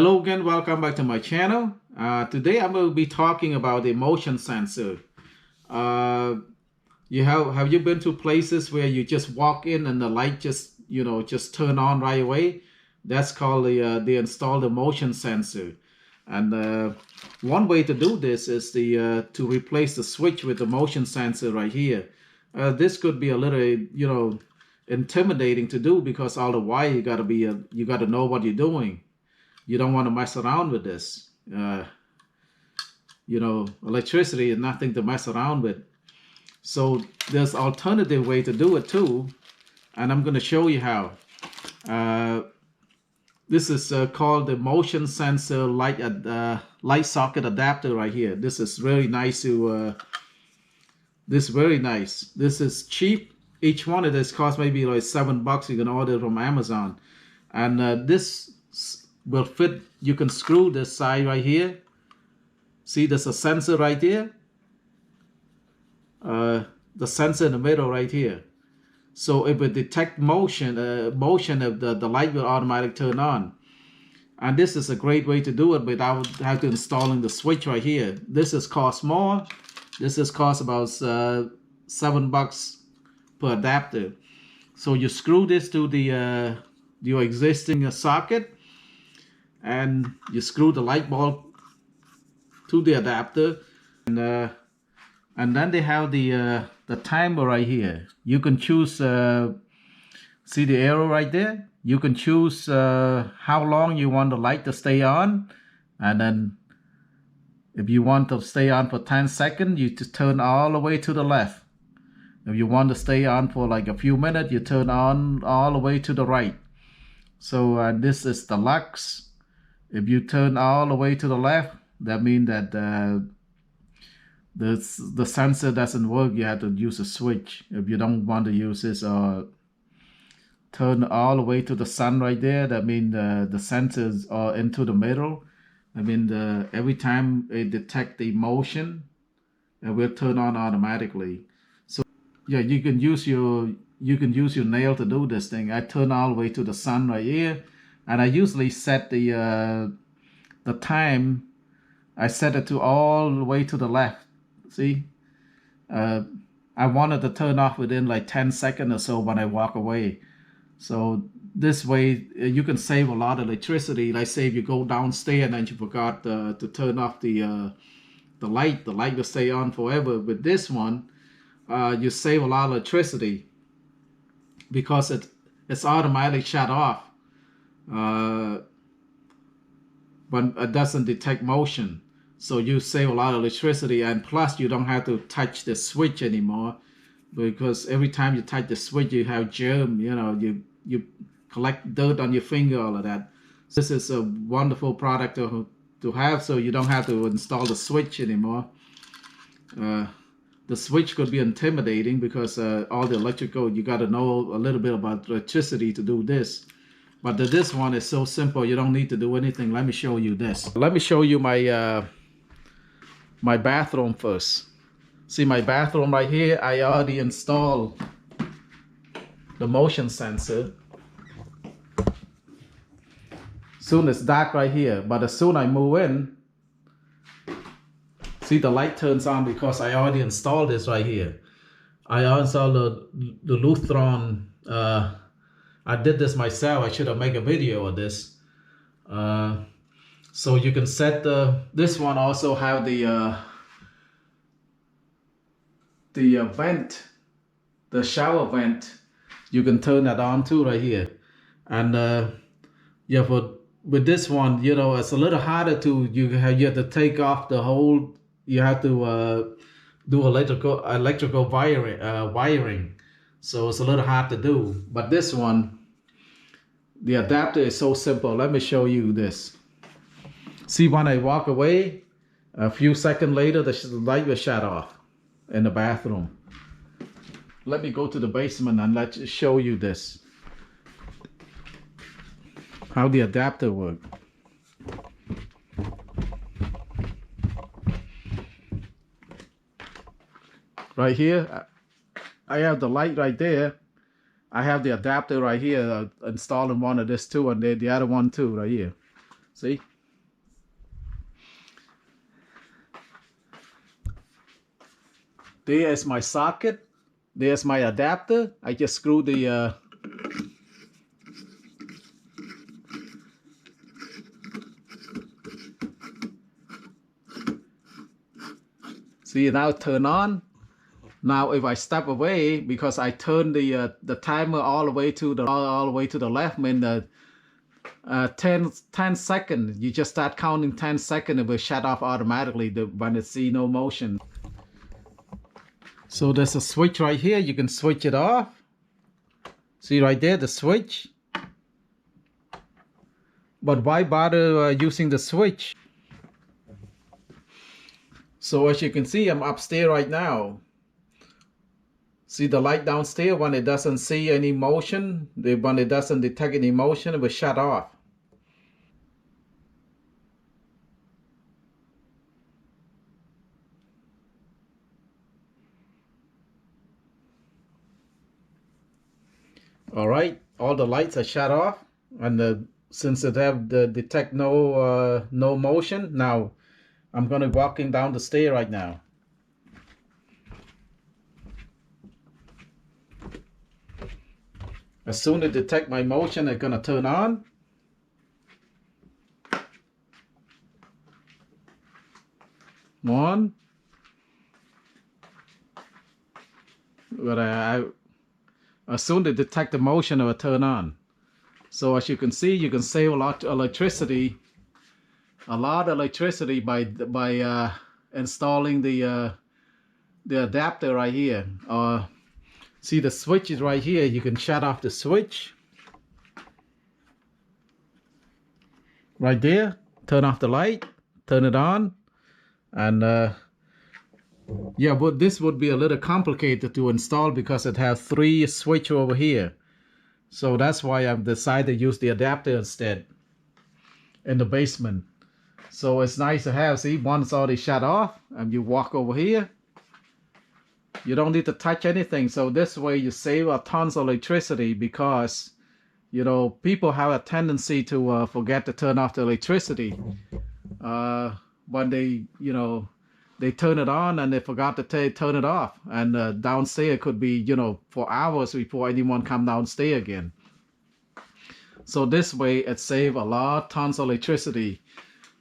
Hello again, welcome back to my channel. Today I'm going to be talking about the motion sensor. Have you been to places where you just walk in and the light just turn on right away? That's called they install the motion sensor. And one way to do this is to replace the switch with the motion sensor right here. This could be a little intimidating to do because all the wire you got to know what you're doing. You don't want to mess around with this. Electricity is nothing to mess around with. So there's alternative way to do it too, and I'm going to show you how. This is called the motion sensor light socket adapter right here. This is really nice this is very nice. This is cheap. Each one of this costs maybe like $7. You can order it from Amazon, and this will fit. You can screw this side right here. See, there's a sensor right here. The sensor in the middle right here. So if it detects motion, the light will automatically turn on. And this is a great way to do it without having to installing the switch right here. This is cost more. This is cost about $7 per adapter. So you screw this to the your existing socket, and you screw the light bulb to the adapter, and then they have the timer right here. You can choose, see the arrow right there? You can choose how long you want the light to stay on, and then if you want to stay on for 10 seconds, you just turn all the way to the left. If you want to stay on for like a few minutes, you turn on all the way to the right. So this is the lux. If you turn all the way to the left, that means that the sensor doesn't work. You have to use a switch. If you don't want to use this, or turn all the way to the sun right there, that means the sensors are into the middle. I mean, every time it detects the motion, it will turn on automatically. So yeah, you can use your nail to do this thing. I turn all the way to the sun right here, and I usually set the time. I set it to all the way to the left. See, I wanted to turn off within like 10 seconds or so when I walk away. So this way you can save a lot of electricity. Like say if you go downstairs and then you forgot to turn off the light will stay on forever. With this one, you save a lot of electricity because it's automatically shut off when it doesn't detect motion. So you save a lot of electricity, and plus you don't have to touch the switch anymore, because every time you touch the switch you have germ, you collect dirt on your finger, all of that. So this is a wonderful product to have, so you don't have to install the switch anymore. The switch could be intimidating because all the electrical, you got to know a little bit about electricity to do this. But this one is so simple, you don't need to do anything. Let me show you this. Let me show you my my bathroom first. See my bathroom right here, I already installed the motion sensor. Soon it's dark right here, but as soon I move in, see the light turns on because I already installed this right here. I installed the Lutheran. I did this myself. I should have made a video of this. So you can set this one also have the vent, the shower vent. You can turn that on too right here. And yeah, with this one, it's a little harder to you have to take off the whole. You have to do electrical wiring. So it's a little hard to do. But this one, the adapter is so simple. Let me show you this. See, when I walk away, a few seconds later, the light will shut off in the bathroom. Let me go to the basement and let's show you this. How the adapter works. Right here, I have the light right there. I have the adapter right here installed in one of this too, and the other one too right here. See, There is my socket. There's my adapter. I just screw the see, now turn on. Now if I step away, because I turn the timer all the way to the left, mean the 10 seconds, you just start counting 10 seconds, it will shut off automatically when it see no motion. So there's a switch right here, you can switch it off. See right there, the switch. But why bother using the switch? So as you can see, I'm upstairs right now. See the light downstairs, when it doesn't see any motion, when it doesn't detect any motion, it will shut off. All right, all the lights are shut off, and since it have the detect no motion, now I'm gonna walking down the stair right now. As soon as it detect my motion, it's gonna turn on. One. But as soon as it detect the motion, it will turn on. So as you can see, you can save a lot of electricity, by installing the adapter right here. See the switch is right here. You can shut off the switch right there, turn off the light, turn it on, and yeah, but this would be a little complicated to install because it has 3 switch over here. So that's why I've decided to use the adapter instead in the basement. So it's nice to have, see, one's already shut off, and you walk over here. You don't need to touch anything. So this way you save a tons of electricity, because, you know, people have a tendency to forget to turn off the electricity. When they, you know, they turn it on and they forgot to turn it off. And downstairs could be, you know, for hours before anyone come downstairs again. So this way it save a tons of electricity.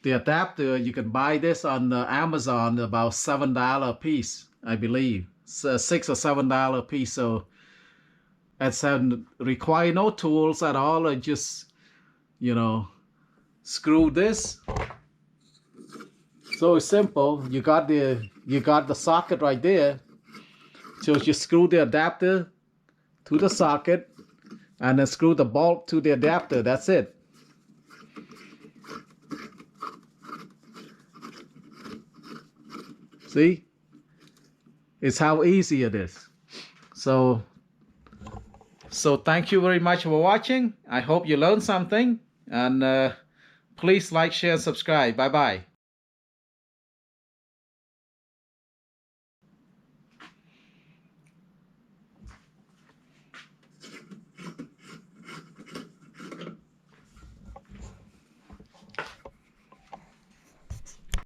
The adapter, you can buy this on Amazon, about $7 a piece, I believe. $6 or $7 a piece. So it's require no tools at all. I just, you know, screw this. So it's simple. You got the socket right there. So you screw the adapter to the socket and then screw the bolt to the adapter. That's it. See? It's how easy it is. So thank you very much for watching. I hope you learned something. And please like, share, and subscribe. Bye-bye.